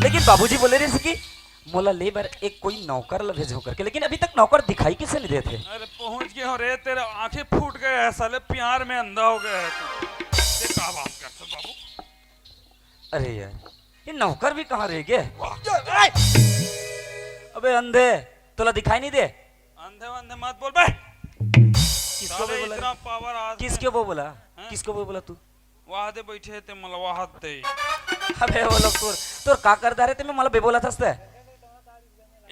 लेकिन बाबूजी बोले रहे कि मोला ले बार एक कोई नौकर ला भेजो करके, लेकिन अभी तक नौकर दिखाई किसे नहीं देते। अरे पहुंच गए हो रे, तेरे आंखें फूट गए है साले, प्यार में अंधा हो गया है तू। ये क्या बात करते हो बाबू? अरे यार ये नौकर भी कहाँ रह गए? अबे अंधे तोला दिखाई नहीं दे? अंधे अंधे मत बोल बे। किसको साले बोला? इतना पावर आज किसको वो बोला? किसको वो बोला तू? वहां दे बैठे थे मला वहां दे। अबे वो लोग तोर तोर का करदा रहे थे, मैं मला बे बोला था उससे।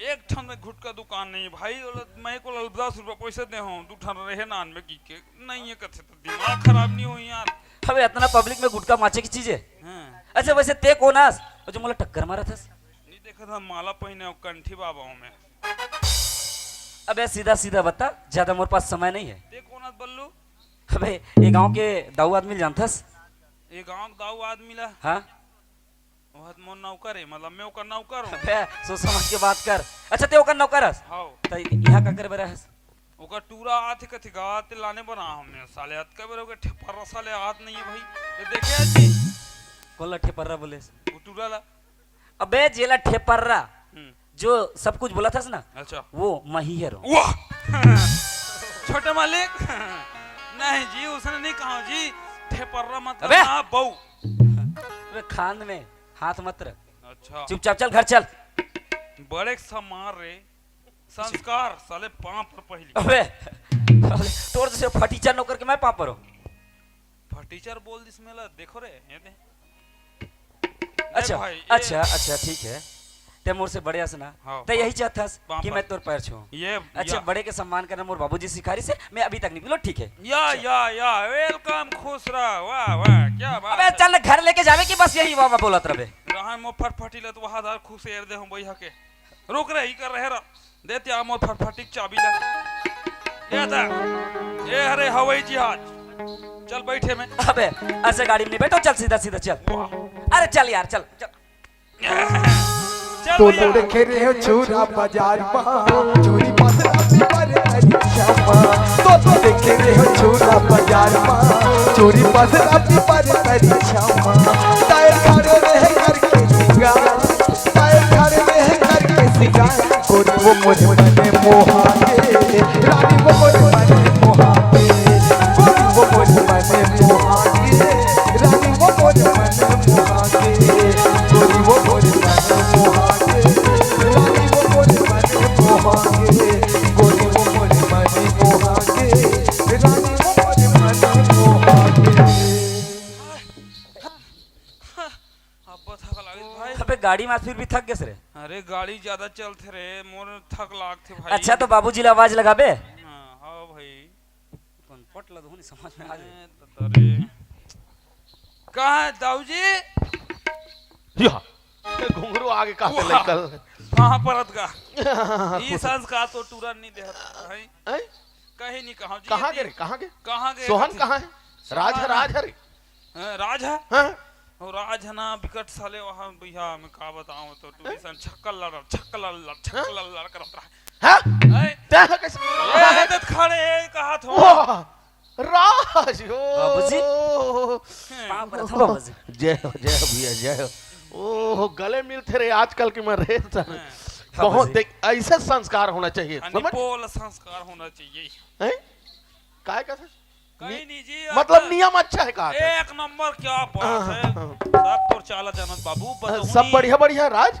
एक ठन में गुटका दुकान नहीं भाई, मैं को 10 रुपया पैसे दे हूं, दू ठन रहे नान में की के नहीं है कथे तो दिमाग खराब नहीं हुई यार। अबे इतना पब्लिक में गुटका माचे की चीज है। हाँ। अच्छा वैसे ते कोनास और जो मला टक्कर मारा था? नहीं देखा था माला पहने और कंठी बाबाओं में। अबे सीधा सीधा बता, ज्यादा मोर पास समय नहीं है। ते कोनास बल्लू? अबे ये गांव के दाऊ आदमी जानथस? ये गांव दाऊ आदमी ला? हाँ बहुत मोर नौकर है, मतलब मैं ओकर नौकर हूं। अबे सोच समझ के बात कर। अच्छा ते ओकर नौकर हस? हां त यहां का करे बरा हस? ओकर टूरा आथे कथि गात लाने बना हमने साले हाथ का बेरो के ठेपर साले हाथ नहीं है भाई। ये देखे जी कौन ला ठेपर्रा बोले? वो टूरा ला। अबे जेला ठेपर्रा जो सब कुछ बोला था ना, अच्छा वो मही है रो। वाह छोटे मालिक नहीं जी, उसने नहीं कहा जी, ठेपर्रा मत अबे! ना बहू। अबे खान में हाथ मत रख। अच्छा चुपचाप चल घर चल। बड़े समार रे संस्कार साले पांव पर पहली। अबे तोर से फटीचर नौकर के मैं पापर हूं। फटीचर बोल दिस मेला देखो रे ये दे। अच्छा भाई, अच्छा अच्छा ठीक है, ते मोर से बड़े हस ना, हाँ, ते यही चाहथस वहाँ कि पर। मैं तोर पैर छूं। ये अच्छा बड़े के सम्मान करना मोर बाबूजी सिखारी से मैं अभी तक नहीं बोलो, ठीक है? या वेलकम, खुश रह। वाह वाह क्या बात अबे है। चल घर लेके जावे कि बस यही वाह बोलत रहे? रहा मो फटफटी ले तो वहां दार खुश एर दे हम बैठा के रुक रही कर रहे रा देते आ मो फटफटी चाबी ले ये दा ये हरे हवाई जहाज चल बैठे में। अबे ऐसे गाड़ी में नहीं बैठो, चल सीधा सीधा चल। वाह अरे चल यार चल चल। चल तो भैया। देखे रे हो छुरा बाजार में चोरी पसरा पर परीक्षा तो देखे रे हो छुरा बाजार में चोरी पसरा पर परीक्षा टायर खड़े रहे करके सिंगार, टायर खड़े रहे करके सिंगार कोई वो मुझे मने मोहागे रानी वो मुझे मने मोहागे कोई वो मुझे मने मोहागे रानी वो मुझे मने मोहागे कोई वो मुझे मने मोहागे रानी वो मुझे मने मोहागे कोई वो मुझे मने मोहागे रानी वो मुझे मने मोहागे। अब थक लागित भाई। अबे गाड़ी में फिर भी थक गए रे। अरे गाड़ी ज्यादा चलते रे मोर थक लागते भाई। अच्छा तो बाबूजी ला आवाज लगाबे? हां भाई कौन पट लदो नहीं समझ में आ जाए। अरे कहां है दाऊजी? या घुंघरू आगे काटे निकल। कहां परत का ई संस्कार तो टूरा नहीं दे भाई। हैं? कहीं नहीं कहा जी। कहाँ गए कहाँ गए कहां गए? सोहन कहाँ है? राज है राज है रे। राज है हाँ? और राज है ना विकट साले वहां भैया मैं का बताऊं तो टूरिसन छक्कल लड़ करत रहा हाँ? है। क्या है कैसे? ये आदत खड़े कहा थो वाह, राज हो बाबूजी। पाँव पर था बाबूजी। जय हो भैया जय हो। ओह गले मिलते रहे आजकल के मैं रे बहुत बाबूजी। देख ऐसा संस्कार होना चाहिए समझ अनिपोल संस्कार होना चाहिए। हैं? काय का था? कहीं नहीं जी मतलब नियम अच्छा है कहा था? एक नंबर क्या बात है सब तो चाला जनत बाबू बदहुनी। सब बढ़िया बढ़िया राज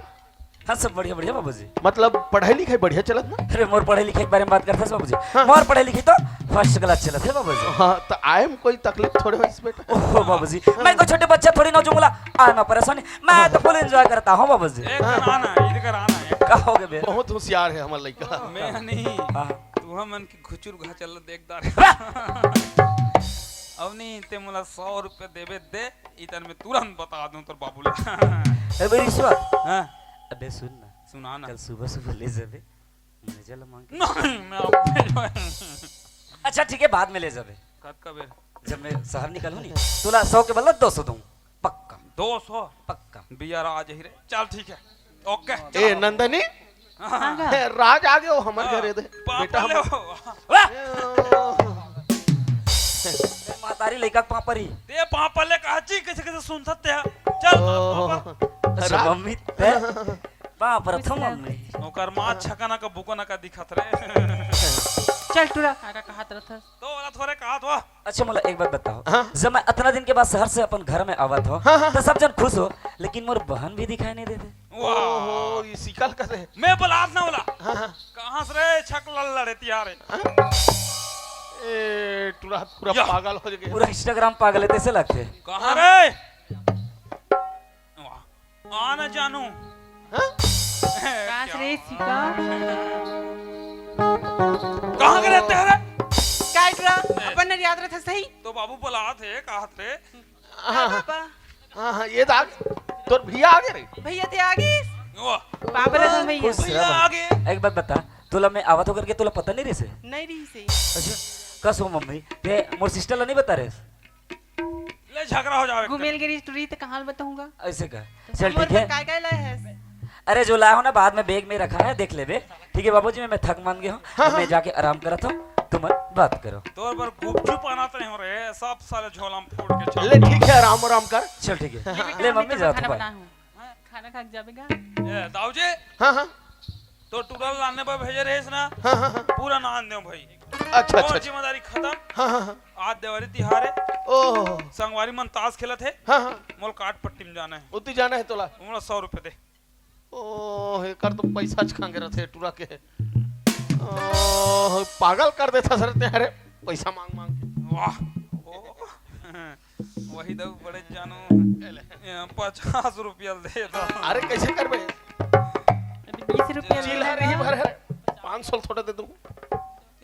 हाँ सब बढ़िया बढ़िया बाबूजी। मतलब पढ़ाई लिखाई बढ़िया चलत ना? अरे मोर पढ़े लिखे के बारे में बात करते हैं बाबूजी। हाँ। मोर पढ़े लिखे तो फर्स्ट क्लास चला थे बाबूजी। हाँ तो आए में कोई तकलीफ थोड़े हो इस बेटा। ओह बाबूजी मैं कोई छोटे बच्चा थोड़ी ना जो बोला आना परेशानी, मैं तो फुल एंजॉय करता हूँ बाबूजी। एक दिन आना इधर आना है। कहोगे बे? बहुत होशियार है हमारा लड़का। मैं नहीं हाँ। तू मन की खुचुर घा चल देखदार अब नहीं ते मुला 100 रुपए देवे दे इतन में तुरंत बता दूं तोर बाबू ले। ए मेरी ईश्वर हां अबे सुन ना, सुना ना। कल सुबह सुबह ले जाबे मैनेजर ला मांग के। नहीं मैं अपने अच्छा ठीक है बाद में ले जाबे। कद का बेर जब मैं शहर निकलूं नहीं तोला 100 के बदला 200 दूं पक्का 200 पक्का। बिया राज ही रे चल ठीक है ओके ए नंदनी राज आ गए हमारे घरे दे बेटा पापा ले हम- मातारी लइका पापरी ते पापा ले कहा जी कैसे कैसे सुन सकते हैं चल ओह, अच्छा मम्मी ते बाप रे थम मम्मी ओकर मां छकना का बुकना का दिखत रे चल टूरा काका कहत रहत तो वाला थोड़े कहा तो अच्छा मला एक बात बताओ हाँ? जब मैं इतना दिन के बाद शहर से अपन घर में आवत हो हाँ, हाँ। तो सब जन खुश हो लेकिन मोर बहन भी दिखाई नहीं देते वाह ओहो ये सिकल कैसे मैं बलात ना बोला हाँ हाँ कहां से रे छक लड़ तियारे ए पूरा पूरा या। पागल हो गए पूरा इंस्टाग्राम पागल है तैसे लगते कहां रे वाह आ ना जानू हाँ? कहां से रे सिका कहां के रहते हैं रे काय टूरा अपन ने याद रहत सही तो बाबू बलात है कहत रे हाँ हाँ पापा हाँ हाँ ये दाग तोर भैया आ गए रे भैया ते आगे वाह पापा रे भैया खुश भैया रह आगे एक बात बता तुला मैं आवत होकर के तुला पता नहीं रहे नहीं रही सही अच्छा कस हो मम्मी ते मोर सिस्टर ला नहीं बता रहे ले झगड़ा हो जावे घुमेल गिरी टूरी ते कहां बताऊंगा ऐसे का चल ठीक है काय काय लाए है अरे जो लाया हो ना बाद में बैग में रखा है देख ले बे ठीक है बाबूजी मैं थक मान गया हूँ मैं जाके आराम करत हूँ तुम बात करो तोर पर गुपचुप आनाते नहीं हो रे सब साले झोला में फोड़ के चल ले ठीक है आराम आराम कर चल ठीक है ले मम्मी जाओ खाना तो बना हूं खाना खा के जाबेगा ए दाऊजी हाँ हाँ तो टूरल लाने पर भेजे रहे ना हाँ हाँ हाँ पूरा नान दो भाई अच्छा और अच्छा जिम्मेदारी खत्म हाँ हाँ हाँ आज देवारी तिहारे ओह संगवारी मन ताश खेलत है हाँ हाँ मोल काट पट्टी में जाना है उतनी जाना है तोला उमरा 100 रुपए दे ओह कर तो पैसा छांगे रहते टूरा के ओह पागल कर देता सर तेरे पैसा मांग मांग के वाह ओ वही दो बड़े जानू 50 रुपया दे दो अरे कैसे कर बे 20 रुपया चिल है नहीं भर है 500 थोड़ा दे दूं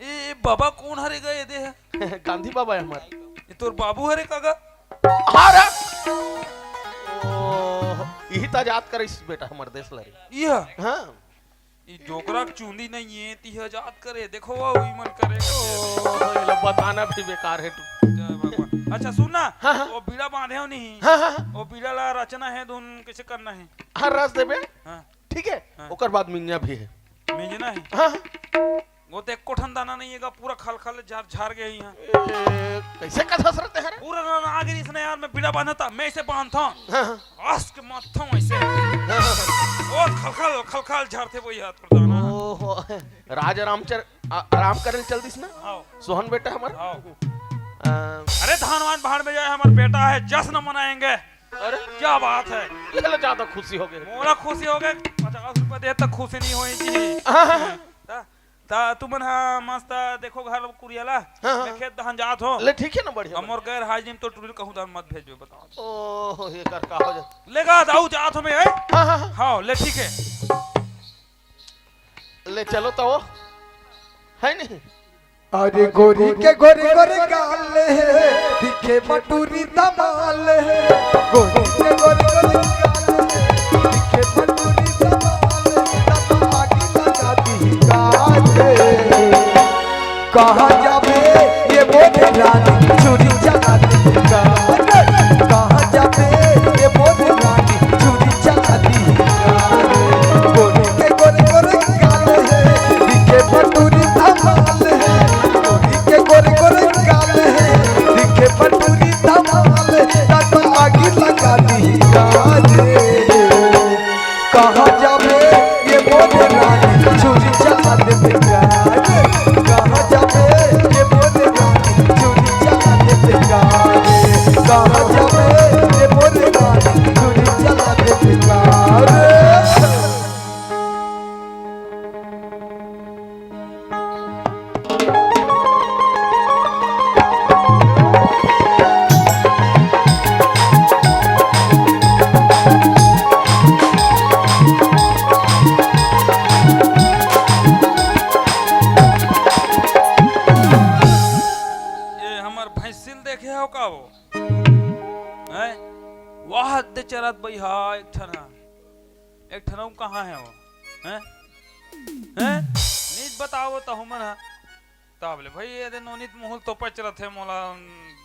ए बाबा कौन हरे गए दे है गांधी बाबा है हमारे ये तोर बाबू हरे कागा हारा ओह यही तो आजाद कर इस बेटा हमारे देश लरे ये हाँ ये जोकरा चूंदी नहीं है ती आजाद करे देखो वो ही मन करेगा ओह ये लो बताना भी बेकार है तू जय भगवान अच्छा सुनना हाँ, हाँ। वो बीड़ा बांधे हो नहीं हाँ हाँ हाँ वो बीड़ा ला रचना है धुन कैसे करना है हर रस देबे हाँ ठीक है हाँ। ओकर बाद मिन्या भी है मिजना है हाँ हाँ वो तो एक कोठन दाना नहीं है पूरा खल खल झाड़ झाड़ गया यहाँ ए, कैसे कथा सरते हैं पूरा ना आगे इसने यार मैं बीड़ा बांधा था मैं इसे बांधता हूँ हाँ हाँ आस के मारता हूँ ऐसे और खल खल झाड़ते वही हाथ पर दाना ओह राजा आराम करे चल दिस ना आओ सोहन बेटा हमारा आओ अ, अरे धानवान बाहर में जाए हमारा बेटा है जश्न मनाएंगे अरे क्या बात है चलो ज्यादा खुशी हो गई मोरा खुशी हो गए 50 रुपए दे तक खुशी नहीं हुई जी हाँ हाँ ता तुमन हा मस्त देखो घर कुरियाला हाँ, हाँ। मैं खेत दहन जात हो ले ठीक है ना बढ़िया हमर गैर हाजिम तो टूरिल कहूं दान मत भेजो बताओ ओह ये कर का हो जा लेगा दाऊ जात हो मैं है हाँ हाँ हाँ हां ले ठीक है ले चलो तो वो है नहीं अरे गोरी के गोरे गोरे गाल है दिखे मटूरी धमाल है गोरी के गोरे गोरे गाल है दिखे मटूरी धमाल है तब आगे लगाती गाल है कहाँ जाबे ये मोरे रानी चूड़ी चलाती गाल कहाँ जाबे ये मोरे रानी चूड़ी चलाती गाल गोरी के गोरे गोरे गाल है दिखे मटूरी धमाल है के गोरे गोरे गाल है दिखे पटूरी धमाल तब आगे लगा दी गाल कहाँ जाबे ये मोरे रानी चूड़ी चला दे गाल कहाँ जाबे ये मोरे रानी चूड़ी चला दे गाल कहाँ जाबे ये मोरे रानी चूड़ी चला दे गाल ये हमर भैंसिल देखे हो का वो हैं वाह दे चरत भई हा एक ठना कहां है वो हैं नीत बताओ तो हमन हा ताबले भाई ये दे नोनित मोहल तो पचरत है मोला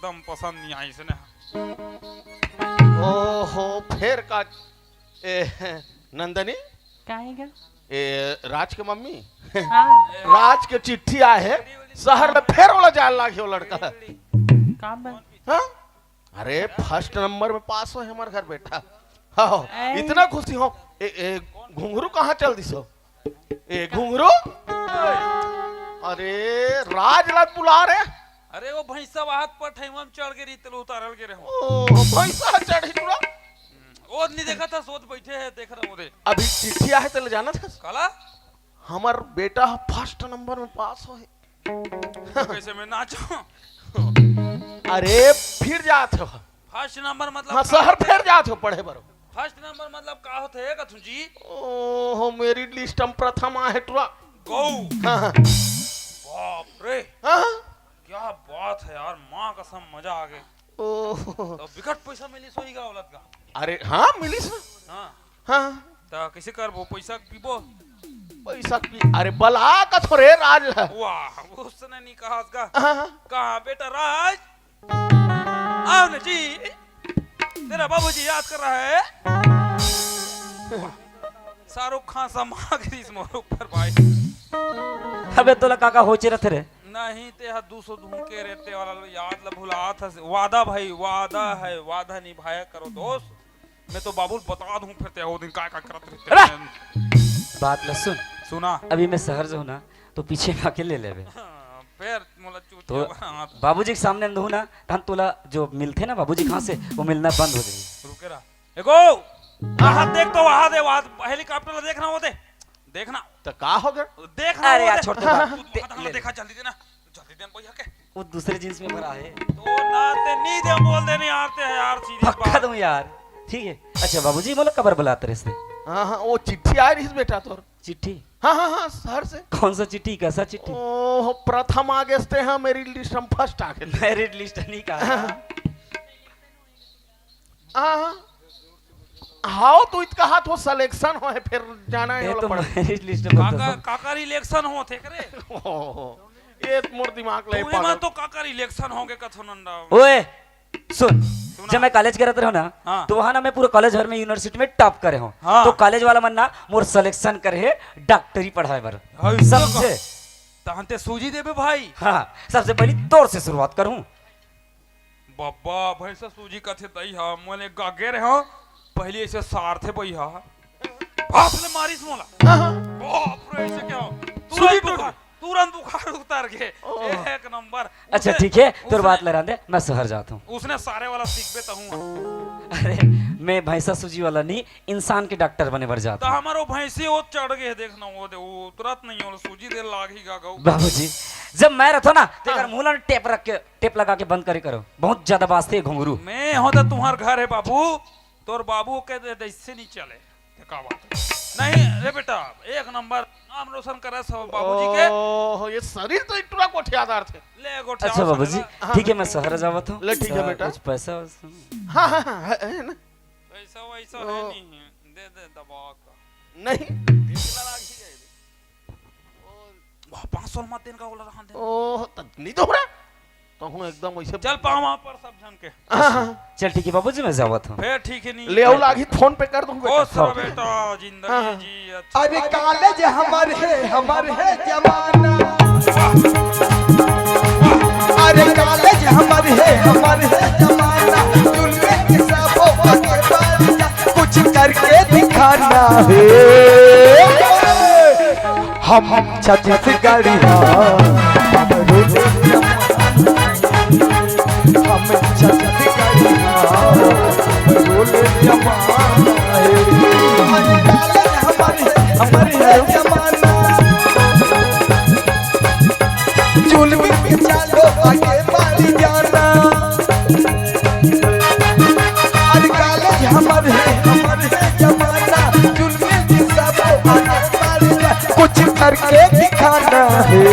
दम पसंद नहीं आई से ना ओहो फिर का ए नंदनी काहे गर ए राज के मम्मी हां राज के चिट्ठी आए है शहर में फिर वाला जाल लागे वो लड़का काम बन हाँ? अरे फर्स्ट नंबर में पास हो हमारे घर बेटा हाँ ऐ। इतना खुशी हो ए घुंघरू कहाँ चल दिसो ए घुंघरू अरे राजलाल बुला रहे अरे वो भैंसा हाथ पर ठेवा में चढ़ के रीतल उतारल के रहो ओ भैंसा चढ़ी तुरा वो नहीं देखा था सोच बैठे है देख रहा हूँ अभी चिट्ठी आए तो ले जाना था काला हमार बेटा फर्स्ट नंबर में पास हो कैसे मैं नाचो अरे फिर जात हो फर्स्ट नंबर मतलब हाँ शहर फिर जात हो पढ़े बरो फर्स्ट नंबर मतलब का होते है कथु जी ओहो मेरी लिस्ट में प्रथम आहे तुरा गौ हाँ बाप रे हाँ क्या बात है यार माँ कसम मजा आ गए ओहो तो विकट पैसा मिली सोई का औलत का अरे हाँ मिली सर हाँ हाँ तो कैसे कर वो पैसा पीबो पैसा की अरे बला का थोड़े राज है वाह उसने नहीं कहा उसका हाँ, कहा बेटा राज आओ ना जी तेरा बाबूजी याद कर रहा है शाहरुख खान सा मांग इस मोर ऊपर भाई अबे तोला काका होचे रहते रे नहीं ते हा 200 धूम के रहते वाला याद ला भुला था वादा भाई वादा है वादा निभाया करो दोस्त मैं तो बाबू बता दूं फिर ते वो दिन का करत रहते हैं। बात ल सुन सुना अभी मैं शहर जो हूँ ना तो पीछे आके ले लेबे फिर मोला तो चूतिया बाबूजी के सामने रहूँ ना तहन तोला जो मिलते ना बाबूजी कहाँ से वो मिलना बंद हो जाएगी रुके रहा एगो वहां देख तो वहां दे वहां हेलीकॉप्टर देखना वो दे देखना तो का हो गया देखना अरे वो यार दे। छोड़ दे बात। तू वहां ले। देखा जल्दी देना जल्दी देना भैया के वो दूसरे जींस में भरा है तो नाते नहीं दे बोल देने यार ते यार सीधी पक्का बात दूं यार ठीक है अच्छा बाबूजी बोलो कबर बुलाते रहे से हाँ हाँ वो चिट्ठी आ रही है बेटा तोर चिट्ठी हाँ हाँ हाँ शहर से कौन सा चिट्ठी कैसा चिट्ठी ओह प्रथम आगे से हैं मेरी लिस्ट में फर्स्ट आगे मैरिड लिस्ट नहीं कहा हाँ हाँ तो इसका हाथ वो सिलेक्शन हो है फिर जाना है ये वाला तो पड़ा मैरिड लिस्ट काका काका इलेक्शन होते करे ओहो, ये मोर दिमाग ले तू में पागल तो काका इलेक्शन होगे कथो नंदा ओए सुन जब मैं कॉलेज करते रहो ना हाँ। तो वहां ना मैं पूरे कॉलेज भर में यूनिवर्सिटी में टॉप करे हूँ हाँ। तो कॉलेज वाला मन ना मोर सिलेक्शन करे है डॉक्टरी पढ़ाए बर समझे तांते सूजी देबे भाई हाँ सबसे पहले तोर से शुरुआत करूं बाबा भैंसा सूजी कथे दई हा मोले गागे रे हो पहले ऐसे सार थे भैया बाप ले मारिस मोला बाप रे ऐसे क्या सूजी तुरंत बुखार उतर के एक नंबर अच्छा ठीक है तोर बात लगा दे मैं शहर जाता हूँ उसने सारे वाला सीख तो हूँ अरे मैं भैंसा सूजी वाला नहीं इंसान के डॉक्टर बने बर तो जाता हूँ हमारो भैंसी वो चढ़ गए देखना वो दे वो उतरत नहीं हो सूजी दे लाग ही गा गौ बाबूजी जब मैं रहता ना तो एक मुंह में टेप रख के टेप लगा के बंद करे करो बहुत ज्यादा बास्ते घुंघरू मैं हो तो तुम्हार घर है बाबू तोर बाबू के इससे नहीं चले का बात नहीं रे बेटा एक नंबर नाम रोशन करे सब बाबूजी के ओह ये शरीर तो इतना कोठियादार थे ले गोठिया अच्छा बाबूजी ठीक है मैं शहर जावत हूँ ले ठीक है बेटा। कुछ पैसा हाँ हाँ हाँ है ना वैसा वैसा है नहीं दे दे दबा का नहीं दिखला लाग ही गए वाह 500 मत दिन का बोला रहा दे ओह तो नहीं तो रहा तो हूँ एकदम वैसे चल पावा पर सब जन के हाँ, हाँ, चल ठीक है बाबूजी मैं जावत हूँ फिर ठीक है नहीं ले आओ लागी फोन पे कर दूंगा ओ सर बेटा जिंदगी जी अच्छा अरे कॉलेज हमर है जमाना अरे कॉलेज हमर है जमाना दुनिया के सबों के बारे कुछ करके दिखाना है हम छत्तीसगढ़िया हम छत्तीसगढ़िया बोले जमाना हमर है जमाना जुल्म के चालो आगे बढ़ जाना अरे कॉलेज हमर है जमाना जुल्म के सब आगे बढ़ जा कुछ करके दिखाना है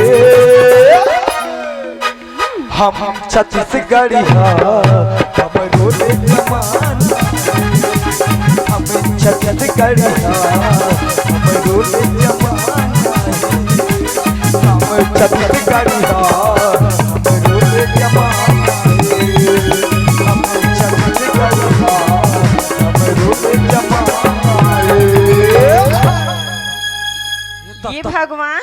हम छत्तीसगढ़िया हम रोले जमाना हम छत्तीसगढ़िया हम रोले जमाना हम छत्तीसगढ़िया हम रोले जमाना हम छत्तीसगढ़िया हम रोले जमाना ये भगवान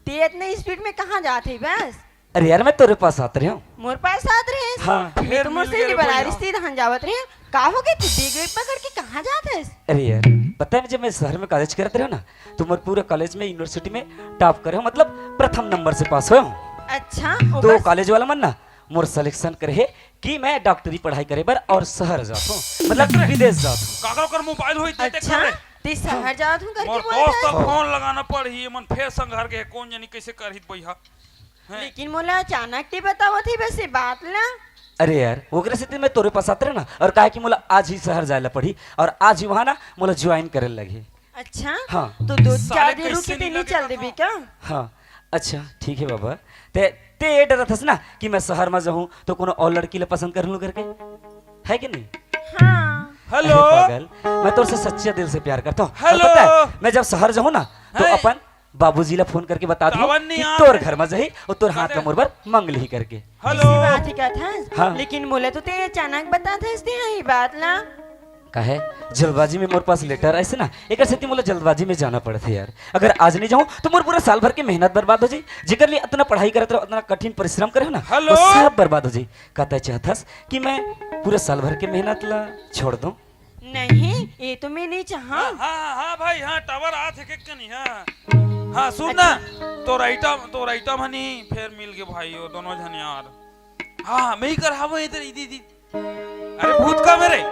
ते इतने स्पीड में कहाँ जाते बस अरे यार मैं तेरे पास आते रहा हूँ मोर पास साथ रहे हाँ। मैं तो फिर मोर मिल से गए नहीं रे बना भैया। रिश्ते धान जावत रहे का हो गई तू बैग वैग पकड़ के कहाँ जाते है? अरे यार पता है जब मैं शहर में कॉलेज करते रहो ना तो मोर पूरे कॉलेज में यूनिवर्सिटी में टॉप करे हो, मतलब प्रथम नंबर से पास हुए हूँ। अच्छा तो कॉलेज वाला मन ना मोर सिलेक्शन करे है कि मैं डॉक्टरी पढ़ाई करे बर और शहर जात हूँ, मतलब विदेश जात हूँ। काकरो कर मोबाइल होई ते अच्छा करे ते शहर जात हूँ करके मोर बोलता दोस्त है? फोन लगाना पड़ी मन फेर संघर के कौन जानी कैसे करहित भैया हैं? लेकिन मोला अचानक के बतावा थी बस ये बात ला। अरे यार ओकरे से मैं तोरे पास आते रहे ना और कहा कि मोला आज ही शहर जाए ला पड़ी और आज ही वहाँ ना मोला ज्वाइन करे लगे। अच्छा हाँ। तो दो साले चार दिन कैसे रुके ते नहीं नहीं लगेगा चल देबी क्या? हाँ अच्छा ठीक है बाबा। ते ते ये डरत हस ना कि मैं शहर में जाऊँ तो कोनो और लड़की ले पसंद कर लूँ करके, है कि नहीं? हाँ हेलो अरे पागल, मैं तो उससे सच्चे दिल से प्यार करता हूँ। और हेलो। पता है, मैं जब शहर जाऊँ ना तो है। अपन बाबूजी ला फोन करके बता दूँ तावन नहीं कि आ तोर रहे। घर में जाही और तोर हाथ का मुरबर मंगल ही करके। हेलो ऐसी बात ही का था। हाँ। लेकिन मोला तो ते अचानक बता था इसने यही बात ला। काहे जल्दबाजी में मोर पास लेटर ऐसे ना एक से मुझे जल्दबाजी में जाना पड़ता है यार। अगर आज नहीं जाऊँ तो मोर पूरा साल भर की मेहनत बर्बाद हो जाए, जेकर लिए इतना पढ़ाई करते रहो, इतना कठिन परिश्रम करे हो ना, हेलो। वो सब बर्बाद हो जाए। कहता चाहतस कि मैं पूरे साल भर की मेहनत ला छोड़ दूं? नहीं ये तो मैं नहीं चाहा। हाँ हाँ हाँ भाई हाँ टावर आ थे के नहीं हाँ हाँ सुन ना तो राइटा मनी फिर मिल के भाई वो दोनों जन यार। हाँ मैं ही कर हाँ इधर इधर अरे भूत का मेरे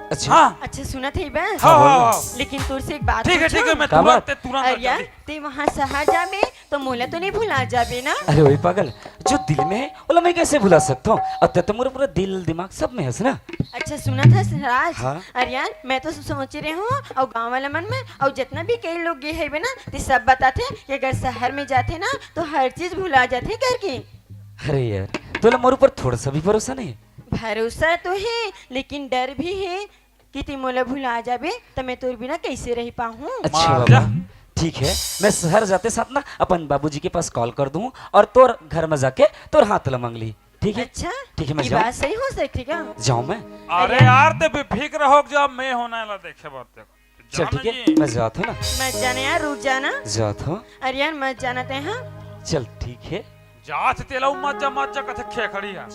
अच्छा हाँ अच्छा सुना थी बस। हाँ हाँ हाँ लेकिन तुझसे एक बात ठीक है पूछूं? मैं क्या बात? तुरंत अरे यार ते वहाँ शहर जाबे तो मोला तो नहीं भुला जाबे ना? अरे वही पागल जो दिल में है बोला मैं कैसे भुला सकता हूँ। अब तो मेरा पूरा दिल दिमाग सब में है ना। अच्छा सुना था राज। हाँ। अरे यार मैं तो सोच रही हूँ और गांव वाला मन में और जितना भी कई लोग गए है ना तो सब बताते कि अगर शहर में जाते ना तो हर चीज भुला जाते करके। अरे यार तो मोर ऊपर थोड़ा सा भी भरोसा नहीं है? भरोसा तो है लेकिन डर भी है कि तुम मोला भुला जाबे तो मैं तोर बिना कैसे रह पाऊँ। अच्छा मार बाबा जा। ठीक है, मैं शहर जाते साथ ना अपन बाबूजी के पास कॉल कर दूं और तोर घर में जाके तोर हाथ ला मांग ली। ठीक है अच्छा ठीक है मैं ये जाऊं? बात सही हो सकती क्या? जाऊं मैं? अरे यार ते बेफिक्र हो जब मैं होने ला देखे बात देखो चल ठीक है मैं जाता हूँ ना। मत जाना यार रुक जाना। जाता हूँ। अरे यार मत जाना ते हाँ। चल ठीक है जात तेला मत जा कथे खे खड़ी है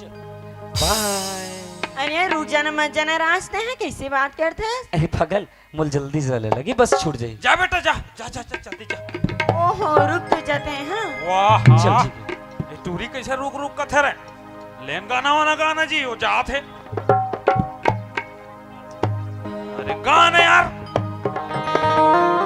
बाय। अरे यार रुक जाना मत जाना रास्ते हैं कैसे बात करते हैं? अरे पागल मुझे जल्दी जले लगी बस छूट जाए। जा बेटा जा जा जा जा जल्दी जा ओहो रुक तो जाते हैं हाँ। वाह चल हाँ। ठीक है। ये टूरी कैसे रुक रुक का थे रे लेन गाना वाना गाना जी वो जात है अरे गाना यार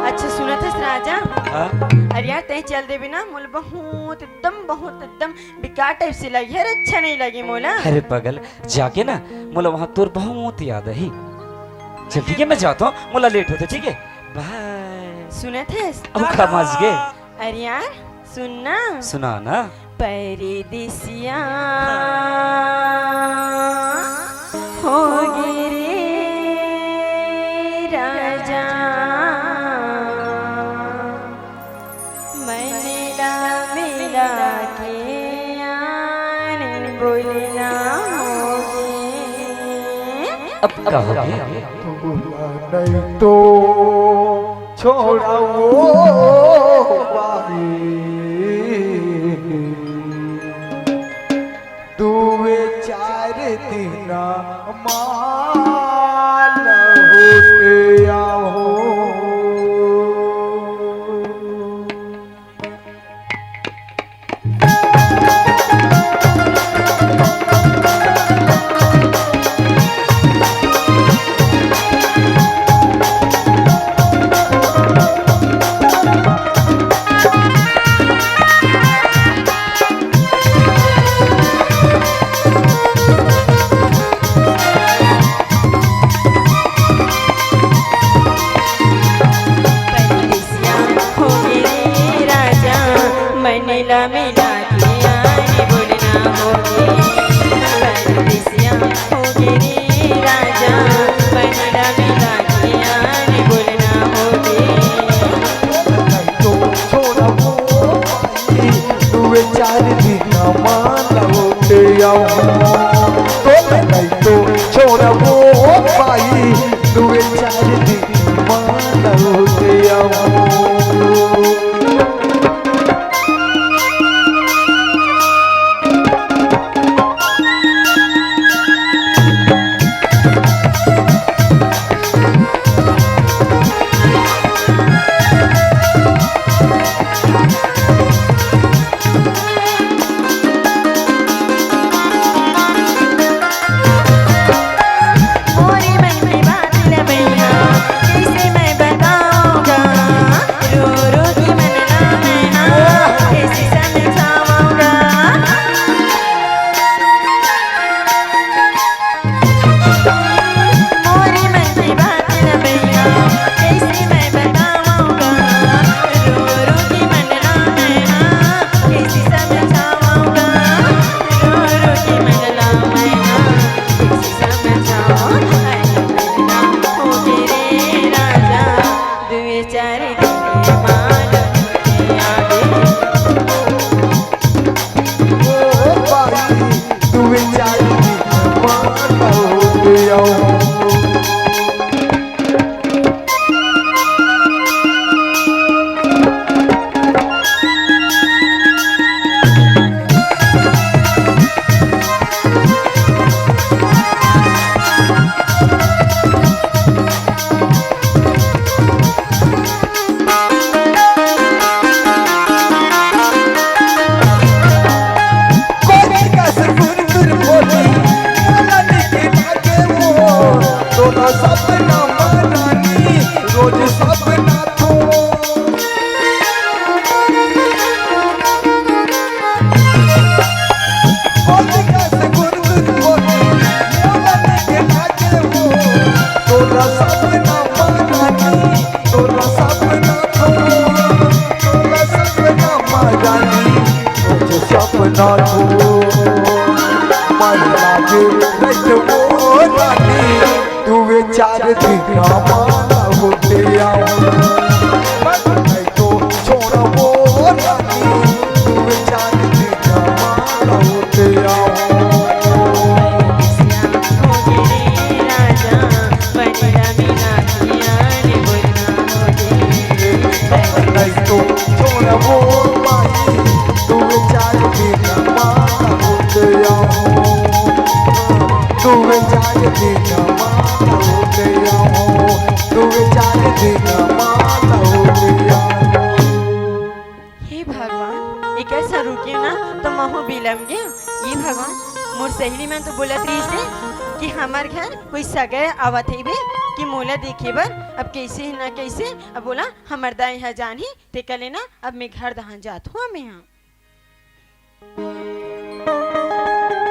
अच्छा सुना था राजा। हाँ अरे यार तय चल दे बिना मोल बहुत एकदम बेकार टाइप से लगी यार अच्छा नहीं लगी मोला। अरे पागल जाके ना मोला वहाँ तोर बहुत याद है। चल ठीक है मैं जाता हूँ, मोला लेट होते। ठीक है बाय। सुना थे? अब खमास गए अरे यार सुनना सुना ना। परदेसिया हो गिरे राजा मनला मिला के आन बोलना होगे। अब कहोगे भूला नहीं तो छोड़ा वो बारी दुए चार दिन माल होते आओ। परदेसिया हो गिरे राजा मनला मिला के आने बोलना होगे। परदेसिया हो गिरे राजा मनला मिला के आने बोलना होगे। नहीं तो छोड़ा वो बारी दुए चार दिन माल होते आओ। तो नहीं तो छोड़ा वो भाई दुए चार दिन माल होते आओ। चार दिन मारा आगे ओ बाई तू चार दिन मारा हो सपना बनानी रोज सपना तो तोरा सपना बनानी तोरा सपना तो तोरा सपना बनानी रोज सपना तो मन लागे रजो रानी तू चार दिन माला होते आओ मैं तो छोड़ा वो रानी तू चार दिन माला होते आओ राजा बड़ा मिला किया नहीं तो छोड़ा वो माई तू चार दिन माला होते आओ तू चार दिन माला होते आओ तू चार दिन माला होते आओ हे भगवान एक ऐसा रुके ना तो महू बिलम गया ये भगवान मोर सहेली में तो बोलत रही से कि हमार घर कोई सगाई आवत है बे कि मोला देखे बर अब कैसे ना कैसे अब बोला हमार दाई है जानी ते कले ना अब मैं घर दहन जात हूँ मैं यहाँ